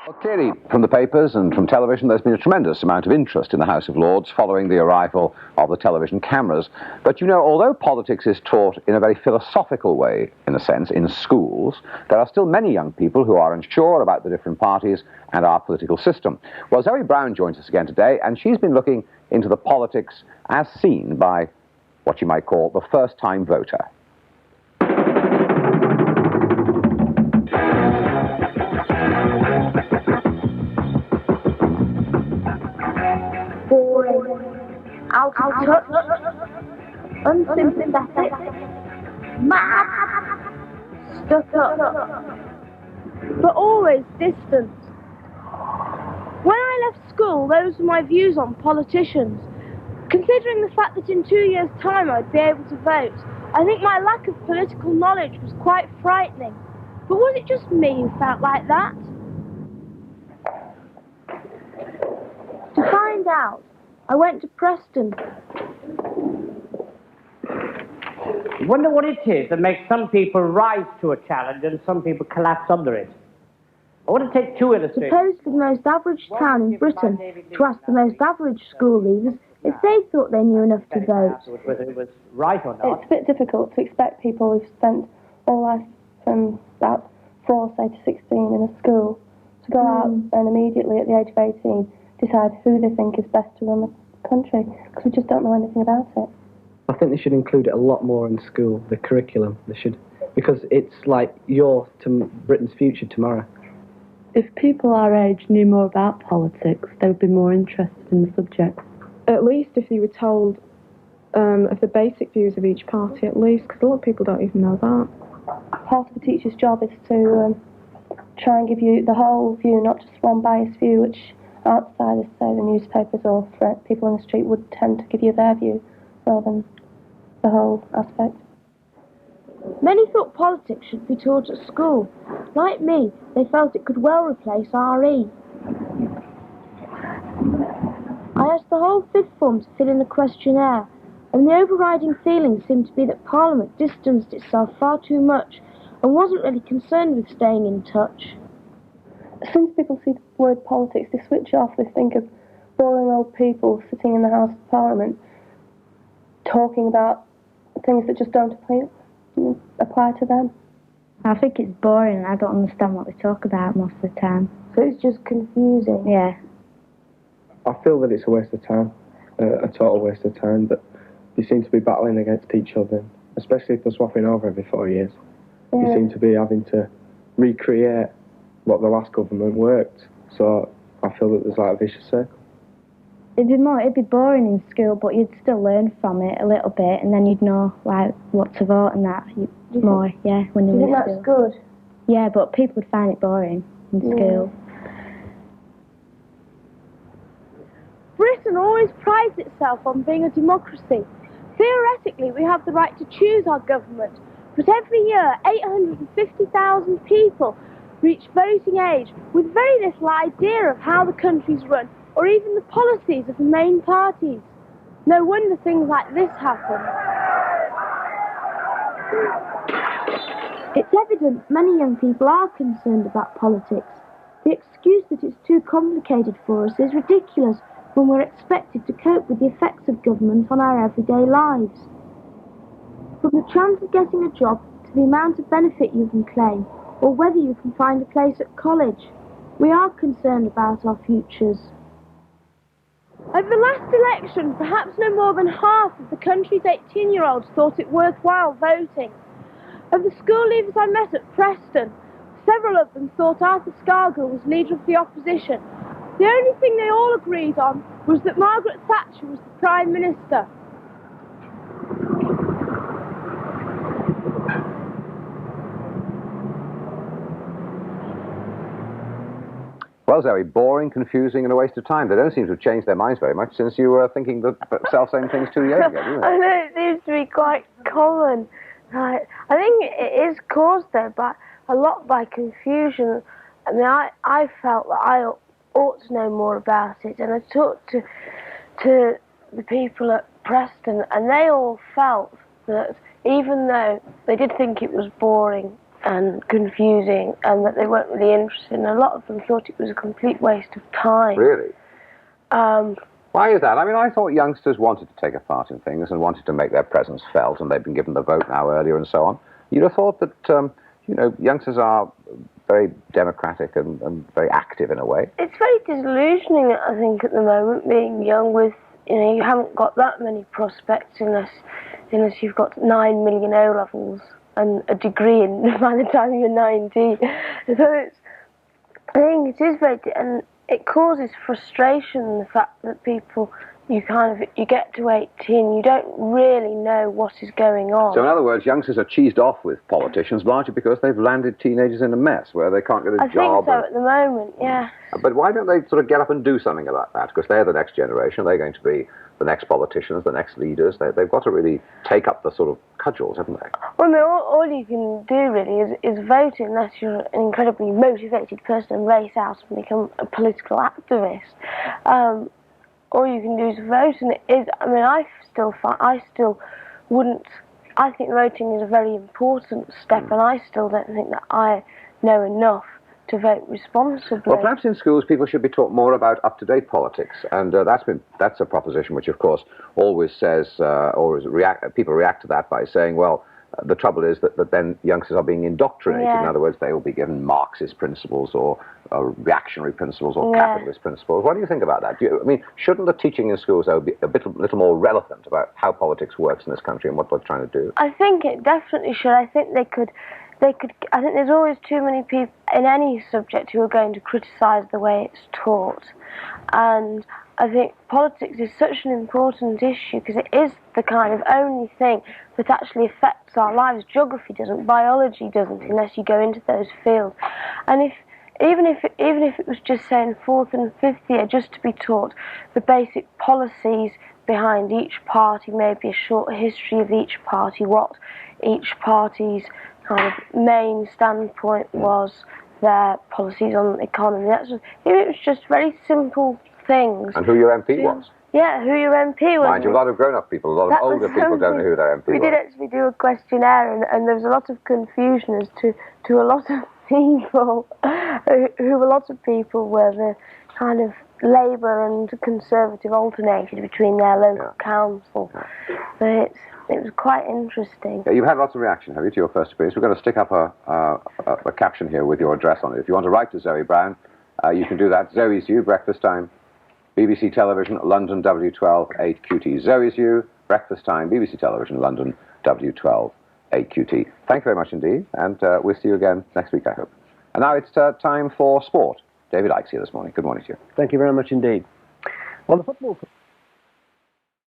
Well, clearly, from the papers and from television, there's been a tremendous amount of interest in the House of Lords following the arrival of the television cameras. But, you know, although politics is taught in a very philosophical way, in a sense, in schools, there are still many young people who are unsure about the different parties and our political system. Well, Zoe Brown joins us again today, and she's been looking into the politics as seen by what you might call the first-time voter. Out of touch, unsympathetic, mad, stuck up, but always distant. When I left school, those were my views on politicians. Considering the fact that in 2 years' time I'd be able to vote, I think my lack of political knowledge was quite frightening. But was it just me who felt like that? To find out, I went to Preston. I wonder what it is that makes some people rise to a challenge and some people collapse under it. I want to take two illustrations. Suppose for the most average town in Britain to ask the most average school leavers if they thought they knew enough to vote. Whether it was right or not. It's a bit difficult to expect people who've spent all life from about 4, say, to 16 in a school to go out and immediately at the age of 18 decide who they think is best to run the country, because we just don't know anything about it. I think they should include it a lot more in school, the curriculum. They should, because it's like Britain's future tomorrow. If people our age knew more about politics, they would be more interested in the subject. At least if you were told of the basic views of each party, at least, because a lot of people don't even know that. Part of a teacher's job is to try and give you the whole view, not just one biased view, which outsiders, say the newspapers or people on the street, would tend to give you their view rather than the whole aspect. Many thought politics should be taught at school. Like me, they felt it could well replace RE. I asked the whole fifth form to fill in a questionnaire, and the overriding feeling seemed to be that Parliament distanced itself far too much and wasn't really concerned with staying in touch. As soon as people see the word politics, they switch off. They think of boring old people sitting in the House of Parliament talking about things that just don't apply to them. I think it's boring and I don't understand what they talk about most of the time. So it's just confusing. Yeah. I feel that it's a waste of time, a total waste of time, but they seem to be battling against each other, especially if they're swapping over every 4 years. Yeah. They seem to be having to recreate what the last government worked, so I feel that there's like a vicious circle. It'd be boring in school, but you'd still learn from it a little bit, and then you'd know like what to vote and that more. Yeah, when you think that's good? Yeah, but people would find it boring in school. Britain always prides itself on being a democracy. Theoretically, we have the right to choose our government, but every year 850,000 people reach voting age with very little idea of how the country's run or even the policies of the main parties. No wonder things like this happen. It's evident many young people are concerned about politics. The excuse that it's too complicated for us is ridiculous when we're expected to cope with the effects of government on our everyday lives. From the chance of getting a job to the amount of benefit you can claim, or whether you can find a place at college, we are concerned about our futures. At the last election, perhaps no more than half of the country's 18-year-olds thought it worthwhile voting. Of the school leavers I met at Preston, several of them thought Arthur Scargill was leader of the opposition. The only thing they all agreed on was that Margaret Thatcher was the Prime Minister. Well, Zoe, boring, confusing, and a waste of time. They don't seem to have changed their minds very much since you were thinking the self-same things 2 years ago, do you? I know, it seems to be quite common. I think it is caused, though, a lot by confusion. I mean, I felt that I ought to know more about it, and I talked to the people at Preston, and they all felt that even though they did think it was boring and confusing, and that they weren't really interested, and a lot of them thought it was a complete waste of time. Really? Why is that? I mean, I thought youngsters wanted to take a part in things and wanted to make their presence felt, and they've been given the vote now earlier and so on. You'd have thought that, you know, youngsters are very democratic and very active in a way. It's very disillusioning, I think, at the moment, being young with, you know, you haven't got that many prospects unless you've got 9 million O-levels and a degree in by the time you're 19. So I think it is very, and it causes frustration, the fact that people, you get to 18, you don't really know what is going on. So in other words, youngsters are cheesed off with politicians largely because they've landed teenagers in a mess where they can't get a job. I think so at the moment, yeah. But why don't they sort of get up and do something about that? Because they're the next generation, they're going to be the next politicians, the next leaders. They've got to really take up the sort of cudgels, haven't they? Well, I mean, all you can do really is vote, unless you're an incredibly motivated person, and race out and become a political activist. All you can do is vote, and it is, I mean, I think voting is a very important step, and I still don't think that I know enough to vote responsibly. Well, perhaps in schools people should be taught more about up-to-date politics, and that's a proposition which, of course, always says, people react to that by saying, well, the trouble is that then youngsters are being indoctrinated. Yeah. In other words, they will be given Marxist principles or reactionary principles or capitalist principles. What do you think about that? I mean, shouldn't the teaching in schools, though, be a little more relevant about how politics works in this country and what we're trying to do? I think it definitely should. I think they could, I think there's always too many people in any subject who are going to criticise the way it's taught. And I think politics is such an important issue because it is the kind of only thing that actually affects our lives. Geography doesn't, biology doesn't, unless you go into those fields. And even if it was just, say, in 4th and 5th year, just to be taught the basic policies behind each party, maybe a short history of each party, what each party's kind of main standpoint was, their policies on the economy. It was just very simple things. And who your MP was. Yeah, who your MP was. Mind you, a lot of grown-up people, a lot of older people don't know who their MP was. We did actually do a questionnaire, and there was a lot of confusion as to a lot of people, who a lot of people were the kind of Labour and Conservative alternated between their local council. But it was quite interesting. Yeah, you've had lots of reaction, have you, to your first appearance? We're going to stick up a caption here with your address on it. If you want to write to Zoe Brown, you can do that. Zoe's You, breakfast time, BBC Television, London, W12 8QT. Zoe's You, breakfast time, BBC Television, London, W12 8QT. Thank you very much indeed, and we'll see you again next week, I hope. And now it's time for sport. David Icke here this morning. Good morning to you. Thank you very much indeed. Well, the football...